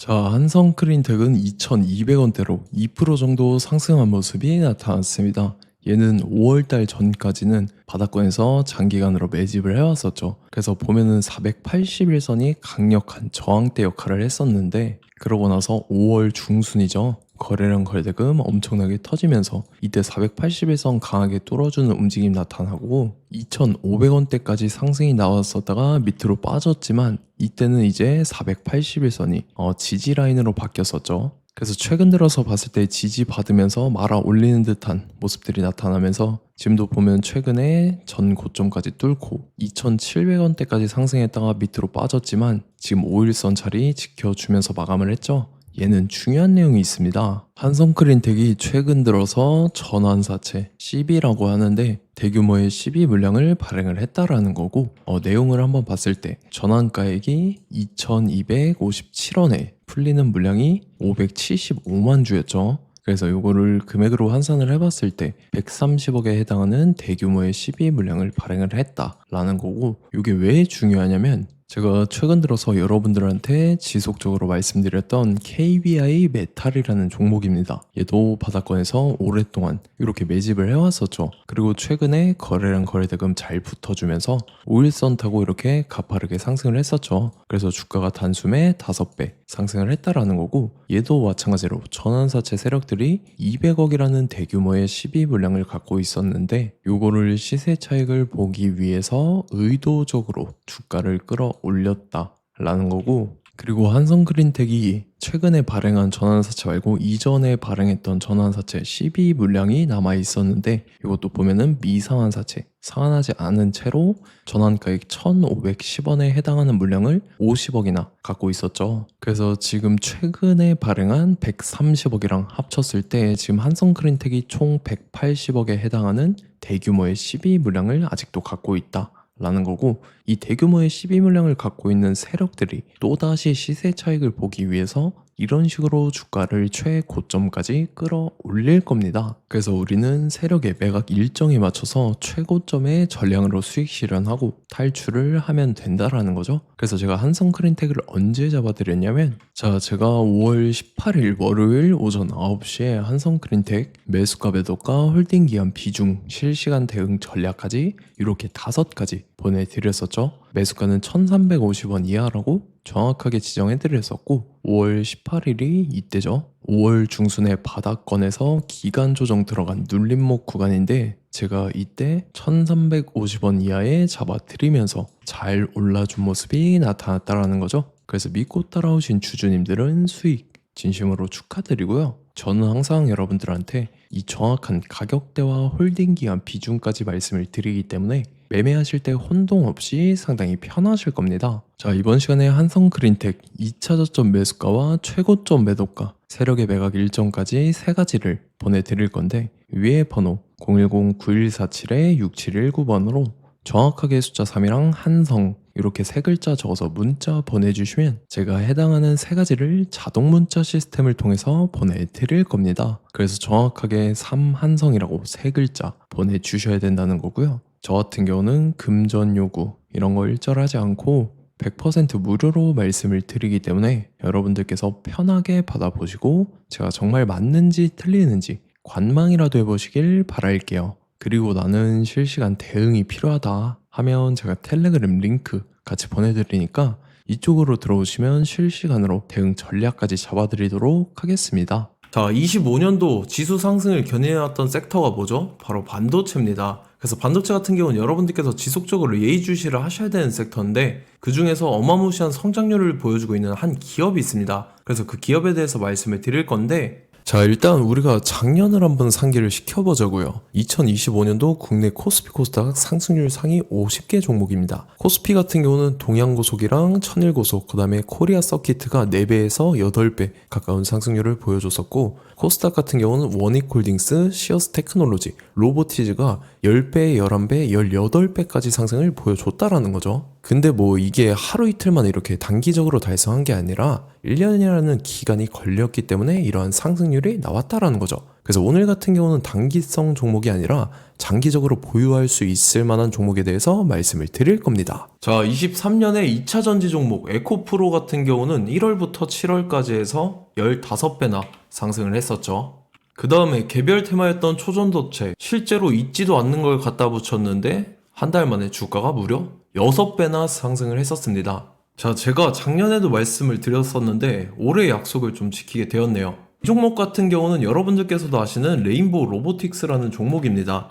자, 한성 크린텍은 2,200원대로 2% 정도 상승한 모습이 나타났습니다. 얘는 5월달 전까지는 바닥권에서 장기간으로 매집을 해왔었죠. 그래서 보면은 481선이 강력한 저항대 역할을 했었는데, 그러고 나서 5월 중순이죠. 거래량 거래대금 엄청나게 터지면서 이때 481선 강하게 뚫어주는 움직임 나타나고 2,500원대까지 상승이 나왔었다가 밑으로 빠졌지만, 이때는 이제 481선이 지지 라인으로 바뀌었었죠. 그래서 최근 들어서 봤을 때 지지 받으면서 말아 올리는 듯한 모습들이 나타나면서 지금도 보면 최근에 전 고점까지 뚫고 2,700원대까지 상승했다가 밑으로 빠졌지만 지금 5일선 자리 지켜주면서 마감을 했죠. 얘는 중요한 내용이 있습니다. 한성크린텍이 최근 들어서 전환사채 CB라고 하는데 대규모의 CB 물량을 발행을 했다라는 거고, 내용을 한번 봤을 때 전환가액이 2,257원에 풀리는 물량이 575만 주였죠. 그래서 이거를 금액으로 환산을 해봤을 때 130억에 해당하는 대규모의 CB 물량을 발행을 했다라는 거고, 이게 왜 중요하냐면 제가 최근 들어서 여러분들한테 지속적으로 말씀드렸던 KBI 메탈이라는 종목입니다. 얘도 바닥권에서 오랫동안 이렇게 매집을 해왔었죠. 그리고 최근에 거래량 거래대금 잘 붙어주면서 5일선 타고 이렇게 가파르게 상승을 했었죠. 그래서 주가가 단숨에 5배 상승을 했다라는 거고, 얘도 마찬가지로 전환사채 세력들이 200억이라는 대규모의 12 물량을 갖고 있었는데, 요거를 시세 차익을 보기 위해서 의도적으로 주가를 끌어올렸다라는 거고, 그리고 한성그린텍이 최근에 발행한 전환사채 말고 이전에 발행했던 전환사채 12 물량이 남아 있었는데, 이것도 보면은 미상환사채, 상환하지 않은 채로 전환가액 1,510원에 해당하는 물량을 50억이나 갖고 있었죠. 그래서 지금 최근에 발행한 130억이랑 합쳤을 때 지금 한성그린텍이 총 180억에 해당하는 대규모의 12 물량을 아직도 갖고 있다 라는 거고, 이 대규모의 12 물량을 갖고 있는 세력들이 또다시 시세 차익을 보기 위해서 이런 식으로 주가를 최고점까지 끌어올릴 겁니다. 그래서 우리는 세력의 매각 일정에 맞춰서 최고점의 전량으로 수익 실현하고 탈출을 하면 된다라는 거죠. 그래서 제가 한성크린텍을 언제 잡아드렸냐면, 자, 제가 5월 18일 월요일 오전 9시에 한성크린텍 매수가 매도가 홀딩 기한 비중 실시간 대응 전략까지 이렇게 5가지 보내드렸었죠. 매수가는 1,350원 이하라고 정확하게 지정해드렸었고, 5월 18일이 이때죠. 5월 중순에 바닥권에서 기간 조정 들어간 눌림목 구간인데, 제가 이때 1,350원 이하에 잡아드리면서 잘 올라준 모습이 나타났다라는 거죠. 그래서 믿고 따라오신 주주님들은 수익 진심으로 축하드리고요. 저는 항상 여러분들한테 이 정확한 가격대와 홀딩 기간 비중까지 말씀을 드리기 때문에 매매하실 때 혼동 없이 상당히 편하실 겁니다. 자, 이번 시간에 한성그린텍 2차 저점 매수가와 최고점 매도가, 세력의 매각 일정까지 3가지를 보내드릴 건데, 위에 번호 010-9147-6719번으로 정확하게 숫자 3이랑 한성 이렇게 3글자 적어서 문자 보내주시면 제가 해당하는 3가지를 자동 문자 시스템을 통해서 보내드릴 겁니다. 그래서 정확하게 3한성이라고 3글자 보내주셔야 된다는 거고요. 저 같은 경우는 금전 요구 이런 거 일절하지 않고 100% 무료로 말씀을 드리기 때문에 여러분들께서 편하게 받아보시고 제가 정말 맞는지 틀리는지 관망이라도 해보시길 바랄게요. 그리고 나는 실시간 대응이 필요하다 하면 제가 텔레그램 링크 같이 보내드리니까 이쪽으로 들어오시면 실시간으로 대응 전략까지 잡아드리도록 하겠습니다. 자, 25년도 지수 상승을 견인해왔던 섹터가 뭐죠? 바로 반도체입니다. 그래서 반도체 같은 경우는 여러분들께서 지속적으로 예의주시를 하셔야 되는 섹터인데, 그 중에서 어마무시한 성장률을 보여주고 있는 한 기업이 있습니다. 그래서 그 기업에 대해서 말씀을 드릴 건데, 자, 일단 우리가 작년을 한번 상기를 시켜보자고요. 2025년도 국내 코스피 코스닥 상승률 상위 50개 종목입니다. 코스피 같은 경우는 동양고속이랑 천일고속, 그 다음에 코리아 서키트가 4배에서 8배 가까운 상승률을 보여줬었고, 코스닥 같은 경우는 원익홀딩스, 시어스 테크놀로지, 로보티즈가 10배, 11배, 18배까지 상승을 보여줬다라는 거죠. 근데 뭐 이게 하루 이틀만 이렇게 단기적으로 달성한 게 아니라 1년이라는 기간이 걸렸기 때문에 이러한 상승률이 나왔다라는 거죠. 그래서 오늘 같은 경우는 단기성 종목이 아니라 장기적으로 보유할 수 있을 만한 종목에 대해서 말씀을 드릴 겁니다. 자, 23년에 2차 전지 종목 에코프로 같은 경우는 1월부터 7월까지 해서 15배나 상승을 했었죠. 그 다음에 개별 테마였던 초전도체, 실제로 있지도 않는 걸 갖다 붙였는데 한 달 만에 주가가 무려 6배나 상승을 했었습니다. 자, 제가 작년에도 말씀을 드렸었는데 올해 약속을 좀 지키게 되었네요. 이 종목 같은 경우는 여러분들께서도 아시는 레인보우 로보틱스라는 종목입니다.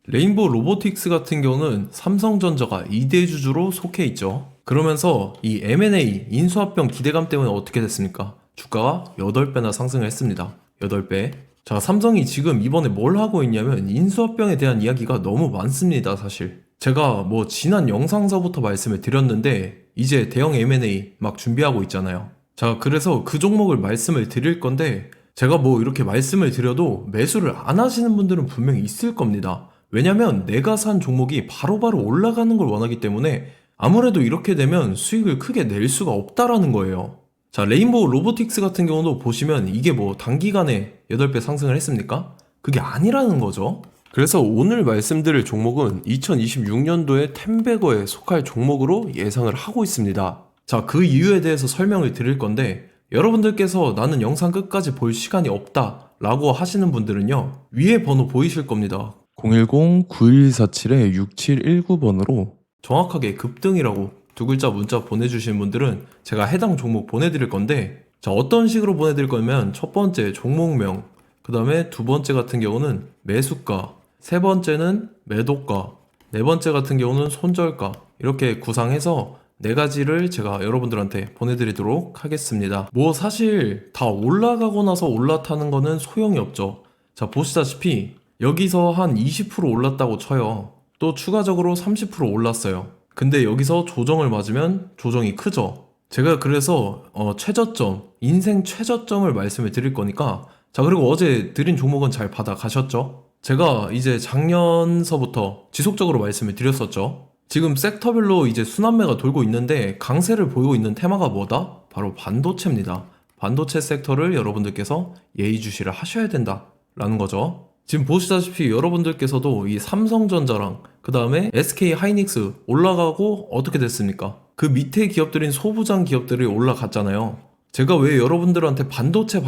레인보우 로보틱스 같은 경우는 삼성전자가 2대 주주로 속해 있죠. 그러면서 이 M&A 인수합병 기대감 때문에 어떻게 됐습니까? 주가가 8배나 상승을 했습니다. 8배. 자, 삼성이 지금 이번에 뭘 하고 있냐면 인수합병에 대한 이야기가 너무 많습니다, 사실. 제가 지난 영상서부터 말씀을 드렸는데 이제 대형 M&A 막 준비하고 있잖아요. 자, 그래서 그 종목을 말씀을 드릴 건데 제가 이렇게 말씀을 드려도 매수를 안 하시는 분들은 분명히 있을 겁니다. 왜냐면 내가 산 종목이 바로바로 올라가는 걸 원하기 때문에 아무래도 이렇게 되면 수익을 크게 낼 수가 없다라는 거예요. 자, 레인보우 로보틱스 같은 경우도 보시면 이게 단기간에 8배 상승을 했습니까? 그게 아니라는 거죠. 그래서 오늘 말씀드릴 종목은 2026년도에 템베거에 속할 종목으로 예상을 하고 있습니다. 자, 그 이유에 대해서 설명을 드릴 건데 여러분들께서 나는 영상 끝까지 볼 시간이 없다 라고 하시는 분들은요, 위에 번호 보이실 겁니다. 010-9147-6719번으로 정확하게 급등이라고 두 글자 문자 보내주신 분들은 제가 해당 종목 보내드릴 건데, 자, 어떤 식으로 보내드릴 거냐면 첫 번째 종목명, 그 다음에 두 번째 같은 경우는 매수가, 세 번째는 매도가, 네 번째 같은 경우는 손절가, 이렇게 구상해서 네 가지를 제가 여러분들한테 보내드리도록 하겠습니다. 사실 다 올라가고 나서 올라타는 거는 소용이 없죠. 자, 보시다시피 여기서 한 20% 올랐다고 쳐요. 또 추가적으로 30% 올랐어요. 근데 여기서 조정을 맞으면 조정이 크죠. 제가 그래서 최저점, 인생 최저점을 말씀을 드릴 거니까, 자, 그리고 어제 드린 종목은 잘 받아가셨죠? 제가 이제 작년서부터 지속적으로 말씀을 드렸었죠. 지금 섹터별로 이제 순환매가 돌고 있는데 강세를 보이고 있는 테마가 뭐다? 바로 반도체입니다. 반도체 섹터를 여러분들께서 예의주시를 하셔야 된다라는 거죠. 지금 보시다시피 여러분들께서도 이 삼성전자랑 그 다음에 SK 하이닉스 올라가고 어떻게 됐습니까? 그 밑에 기업들인 소부장 기업들이 올라갔잖아요. 제가 왜 여러분들한테 반도체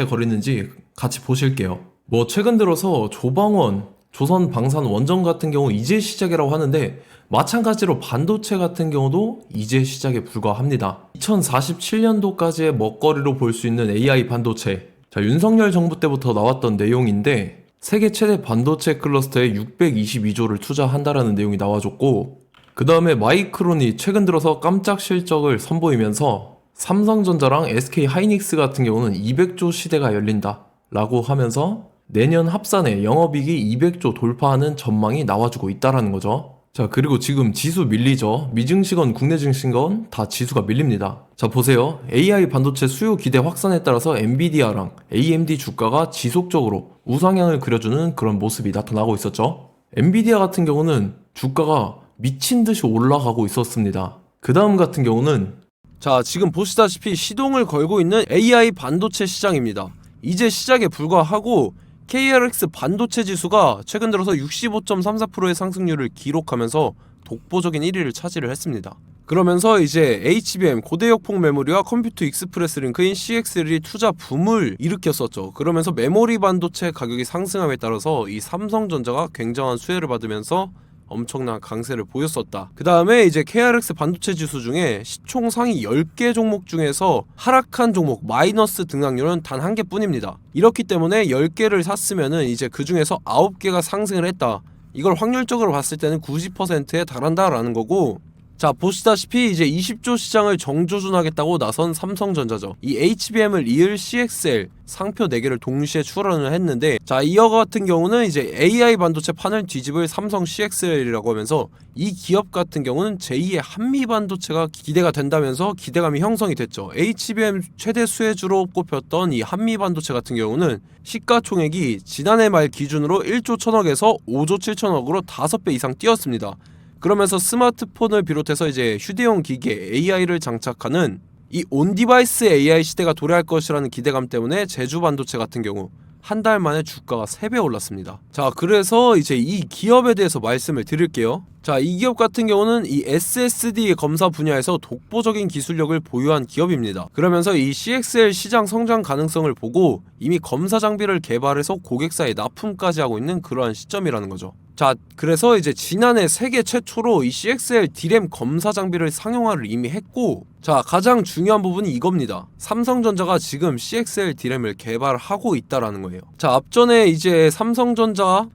거리는지 같이 보실게요. 최근 들어서 조방원, 조선방산 원전 같은 경우 이제 시작이라고 하는데 마찬가지로 반도체 같은 경우도 이제 시작에 불과합니다. 2047년도까지의 먹거리로 볼 수 있는 AI 반도체. 자, 윤석열 정부 때부터 나왔던 내용인데 세계 최대 반도체 클러스터에 622조를 투자한다라는 내용이 나와줬고, 그 다음에 마이크론이 최근 들어서 깜짝 실적을 선보이면서 삼성전자랑 SK 하이닉스 같은 경우는 200조 시대가 열린다 라고 하면서 내년 합산에 영업이익이 200조 돌파하는 전망이 나와주고 있다라는 거죠. 자, 그리고 지금 지수 밀리죠. 미증시건 국내 증시건 다 지수가 밀립니다. 자, 보세요. AI 반도체 수요 기대 확산에 따라서 엔비디아랑 AMD 주가가 지속적으로 우상향을 그려주는 그런 모습이 나타나고 있었죠. 엔비디아 같은 경우는 주가가 미친 듯이 올라가고 있었습니다. 그 다음 같은 경우는, 자, 지금 보시다시피 시동을 걸고 있는 AI 반도체 시장입니다. 이제 시작에 불과하고 KRX 반도체 지수가 최근 들어서 65.34%의 상승률을 기록하면서 독보적인 1위를 차지를 했습니다. 그러면서 이제 HBM 고대역폭 메모리와 컴퓨터 익스프레스 링크인 CXL이 투자 붐을 일으켰었죠. 그러면서 메모리 반도체 가격이 상승함에 따라서 이 삼성전자가 굉장한 수혜를 받으면서 엄청난 강세를 보였었다. 그 다음에 이제 KRX 반도체 지수 중에 시총 상위 10개 종목 중에서 하락한 종목 마이너스 등락률은 단 한 개뿐입니다. 이렇기 때문에 10개를 샀으면은 이제 그 중에서 9개가 상승을 했다. 이걸 확률적으로 봤을 때는 90%에 달한다라는 거고, 자, 보시다시피 이제 20조 시장을 정조준하겠다고 나선 삼성전자죠. 이 HBM을 이을 CXL 상표 4개를 동시에 출원을 했는데, 자, 이어 같은 경우는 이제 AI 반도체 판을 뒤집을 삼성 CXL이라고 하면서 이 기업 같은 경우는 제2의 한미 반도체가 기대가 된다면서 기대감이 형성이 됐죠. HBM 최대 수혜주로 꼽혔던 이 한미 반도체 같은 경우는 시가총액이 지난해 말 기준으로 1조 1000억에서 5조 7천억으로 5배 이상 뛰었습니다. 그러면서 스마트폰을 비롯해서 이제 휴대용 기기에 AI를 장착하는 이 온디바이스 AI 시대가 도래할 것이라는 기대감 때문에 제주 반도체 같은 경우, 한 달 만에 주가가 3배 올랐습니다. 자, 그래서 이제 이 기업에 대해서 말씀을 드릴게요. 자, 이 기업 같은 경우는 이 SSD 검사 분야에서 독보적인 기술력을 보유한 기업입니다. 그러면서 이 CXL 시장 성장 가능성을 보고 이미 검사 장비를 개발해서 고객사에 납품까지 하고 있는 그러한 시점이라는 거죠. 자, 그래서 이제 지난해 세계 최초로 이 CXL D램 검사 장비를 상용화를 이미 했고, 자, 가장 중요한 부분이 이겁니다. 삼성전자가 지금 CXL D램을 개발하고 있다라는 거예요. 자, 앞전에 이제 삼성전자가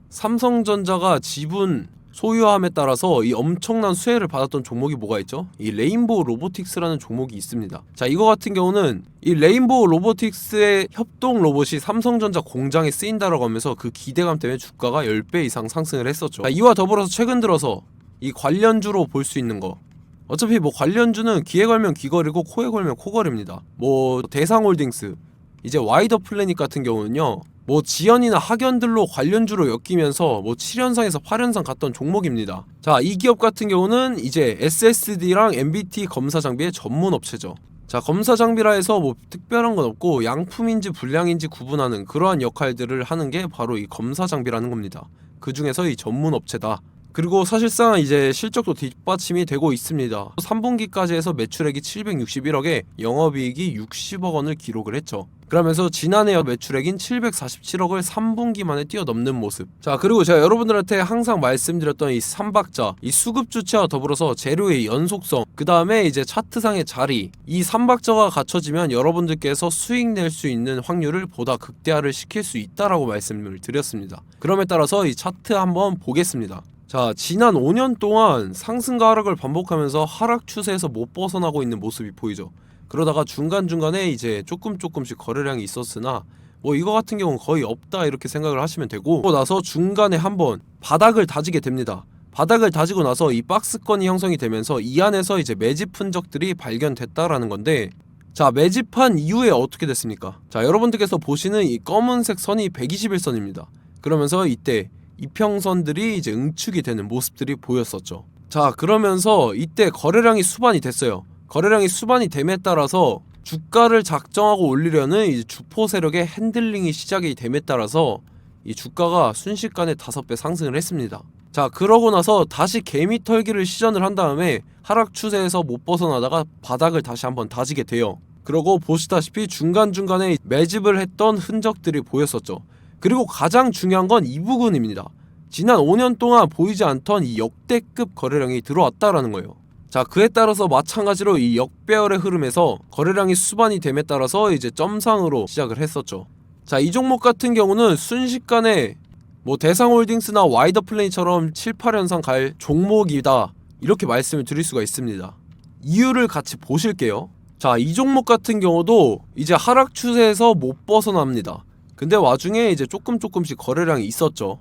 지분 소유함에 따라서 이 엄청난 수혜를 받았던 종목이 뭐가 있죠? 이 레인보우 로보틱스라는 종목이 있습니다. 자, 이거 같은 경우는 이 레인보우 로보틱스의 협동 로봇이 삼성전자 공장에 쓰인다라고 하면서 그 기대감 때문에 주가가 10배 이상 상승을 했었죠. 자, 이와 더불어서 최근 들어서 이 관련주로 볼 수 있는 거, 어차피 뭐 관련주는 귀에 걸면 귀걸이고 코에 걸면 코걸입니다. 뭐 대상홀딩스, 이제 와이더 플래닛 같은 경우는요, 뭐 지연이나 학연들로 관련주로 엮이면서 뭐 7연상에서 8연상 갔던 종목입니다. 자, 이 기업 같은 경우는 이제 SSD랑 MBT 검사 장비의 전문 업체죠. 자, 검사 장비라 해서 뭐 특별한 건 없고 양품인지 불량인지 구분하는 그러한 역할들을 하는 게 바로 이 검사 장비라는 겁니다. 그 중에서 이 전문 업체다. 그리고 사실상 이제 실적도 뒷받침이 되고 있습니다. 3분기까지 해서 매출액이 761억에 영업이익이 60억 원을 기록을 했죠. 그러면서 지난해 매출액인 747억을 3분기 만에 뛰어넘는 모습. 자, 그리고 제가 여러분들한테 항상 말씀드렸던 이 3박자, 이 수급 주체와 더불어서 재료의 연속성, 그 다음에 이제 차트상의 자리, 이 3박자가 갖춰지면 여러분들께서 수익 낼 수 있는 확률을 보다 극대화를 시킬 수 있다라고 말씀을 드렸습니다. 그럼에 따라서 이 차트 한번 보겠습니다. 자, 지난 5년 동안 상승과 하락을 반복하면서 하락 추세에서 못 벗어나고 있는 모습이 보이죠. 그러다가 중간중간에 이제 조금씩 거래량이 있었으나 뭐 이거 같은 경우는 거의 없다 이렇게 생각을 하시면 되고, 그러고 나서 중간에 한번 바닥을 다지게 됩니다. 바닥을 다지고 나서 이 박스권이 형성이 되면서 이 안에서 이제 매집 흔적들이 발견됐다라는 건데, 자, 매집한 이후에 어떻게 됐습니까? 자, 여러분들께서 보시는 이 검은색 선이 121선입니다. 그러면서 이때 이평선들이 이제 응축이 되는 모습들이 보였었죠. 자, 그러면서 이때 거래량이 수반이 됐어요. 거래량이 수반이 됨에 따라서 주가를 작정하고 올리려는 이 주포 세력의 핸들링이 시작이 됨에 따라서 이 주가가 순식간에 5배 상승을 했습니다. 자, 그러고 나서 다시 개미 털기를 시전을 한 다음에 하락 추세에서 못 벗어나다가 바닥을 다시 한번 다지게 돼요. 그러고 보시다시피 중간중간에 매집을 했던 흔적들이 보였었죠. 그리고 가장 중요한 건 이 부분입니다. 지난 5년 동안 보이지 않던 이 역대급 거래량이 들어왔다라는 거예요. 자, 그에 따라서 마찬가지로 이 역배열의 흐름에서 거래량이 수반이 됨에 따라서 이제 점상으로 시작을 했었죠. 자, 이 종목 같은 경우는 순식간에 뭐 대상홀딩스나 와이더 플래닛처럼 7, 8연상 갈 종목이다 이렇게 말씀을 드릴 수가 있습니다. 이유를 같이 보실게요. 자, 이 종목 같은 경우도 이제 하락 추세에서 못 벗어납니다. 근데 와중에 이제 조금씩 거래량이 있었죠.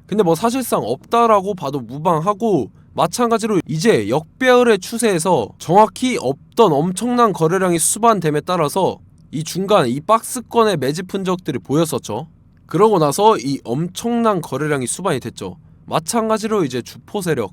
근데 뭐 사실상 없다라고 봐도 무방하고, 마찬가지로 이제 역배열의 추세에서 정확히 없던 엄청난 거래량이 수반됨에 따라서 이 중간 이 박스권의 매집 흔적들이 보였었죠. 그러고 나서 이 엄청난 거래량이 수반이 됐죠. 마찬가지로 이제 주포 세력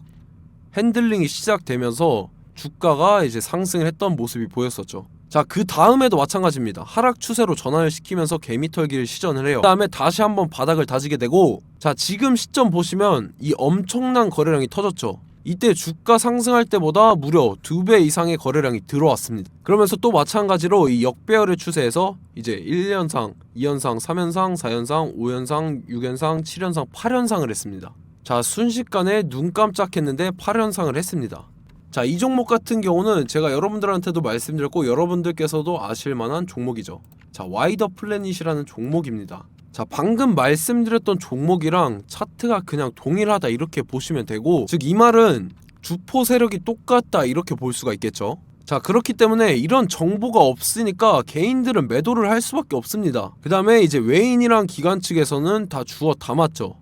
핸들링이 시작되면서 주가가 이제 상승을 했던 모습이 보였었죠. 자, 그 다음에도 마찬가지입니다. 하락 추세로 전환을 시키면서 개미털기를 시전을 해요. 그 다음에 다시 한번 바닥을 다지게 되고, 자, 지금 시점 보시면 이 엄청난 거래량이 터졌죠. 이때 주가 상승할 때보다 무려 2배 이상의 거래량이 들어왔습니다. 그러면서 또 마찬가지로 이 역배열의 추세에서 이제 1연상, 2연상, 3연상, 4연상, 5연상, 6연상, 7연상, 8연상을 했습니다. 자, 순식간에 눈 깜짝했는데 8연상을 했습니다. 자, 이 종목 같은 경우는 제가 여러분들한테도 말씀드렸고 여러분들께서도 아실만한 종목이죠. 자, 와이더 플래닛이라는 종목입니다. 자, 방금 말씀드렸던 종목이랑 차트가 그냥 동일하다 이렇게 보시면 되고, 즉 이 말은 주포 세력이 똑같다 이렇게 볼 수가 있겠죠. 자, 그렇기 때문에 이런 정보가 없으니까 개인들은 매도를 할 수밖에 없습니다. 그 다음에 이제 외인이랑 기관 측에서는 다 주워 담았죠.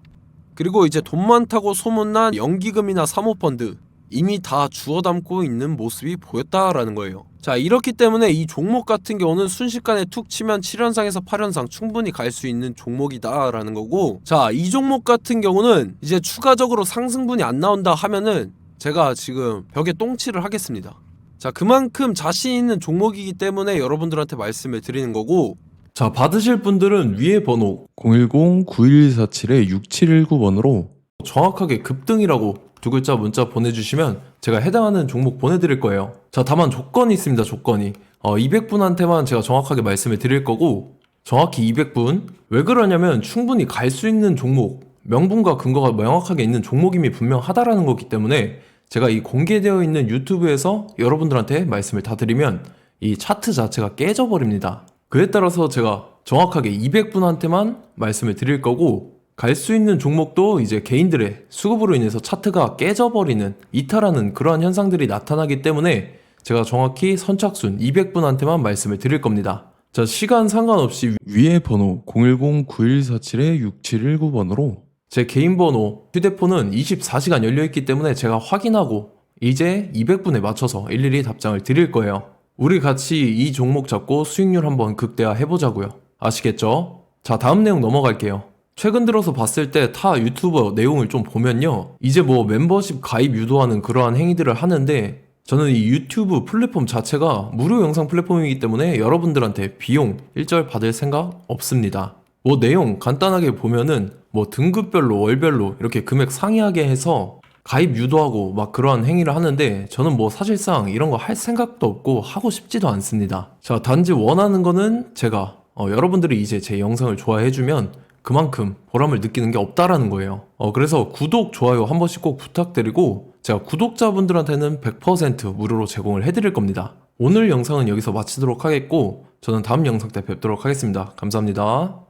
그리고 이제 돈 많다고 소문난 연기금이나 사모펀드 이미 다 주워 담고 있는 모습이 보였다라는 거예요. 자, 이렇기 때문에 이 종목 같은 경우는 순식간에 툭 치면 7연상에서 8연상 충분히 갈 수 있는 종목이다 라는 거고, 자, 이 종목 같은 경우는 이제 추가적으로 상승분이 안 나온다 하면은 제가 지금 벽에 똥칠을 하겠습니다. 자, 그만큼 자신 있는 종목이기 때문에 여러분들한테 말씀을 드리는 거고, 자, 받으실 분들은 위에 번호 010-9147-6719번으로 정확하게 급등이라고 두 글자 문자 보내주시면 제가 해당하는 종목 보내드릴 거예요. 자, 다만 조건이 있습니다. 조건이 200분한테만 제가 정확하게 말씀을 드릴 거고, 정확히 200분. 왜 그러냐면 충분히 갈 수 있는 종목, 명분과 근거가 명확하게 있는 종목임이 분명하다라는 거기 때문에 제가 이 공개되어 있는 유튜브에서 여러분들한테 말씀을 다 드리면 이 차트 자체가 깨져버립니다. 그에 따라서 제가 정확하게 200분한테만 말씀을 드릴 거고, 갈 수 있는 종목도 이제 개인들의 수급으로 인해서 차트가 깨져버리는, 이탈하는 그러한 현상들이 나타나기 때문에 제가 정확히 선착순 200분한테만 말씀을 드릴 겁니다. 자, 시간 상관없이 위에 번호 010-9147-6719번으로 제 개인 번호, 휴대폰은 24시간 열려있기 때문에 제가 확인하고 이제 200분에 맞춰서 일일이 답장을 드릴 거예요. 우리 같이 이 종목 잡고 수익률 한번 극대화 해보자고요. 아시겠죠? 자, 다음 내용 넘어갈게요. 최근 들어서 봤을 때 타 유튜버 내용을 좀 보면요, 이제 뭐 멤버십 가입 유도하는 그러한 행위들을 하는데, 저는 이 유튜브 플랫폼 자체가 무료 영상 플랫폼이기 때문에 여러분들한테 비용 일절 받을 생각 없습니다. 뭐 내용 간단하게 보면은 뭐 등급별로 월별로 이렇게 금액 상이하게 해서 가입 유도하고 막 그러한 행위를 하는데, 저는 뭐 사실상 이런 거 할 생각도 없고 하고 싶지도 않습니다. 자, 단지 원하는 거는 제가 여러분들이 이제 제 영상을 좋아해주면 그만큼 보람을 느끼는 게 없다라는 거예요. 그래서 구독, 좋아요 한 번씩 꼭 부탁드리고, 제가 구독자분들한테는 100% 무료로 제공을 해드릴 겁니다. 오늘 영상은 여기서 마치도록 하겠고, 저는 다음 영상 때 뵙도록 하겠습니다. 감사합니다.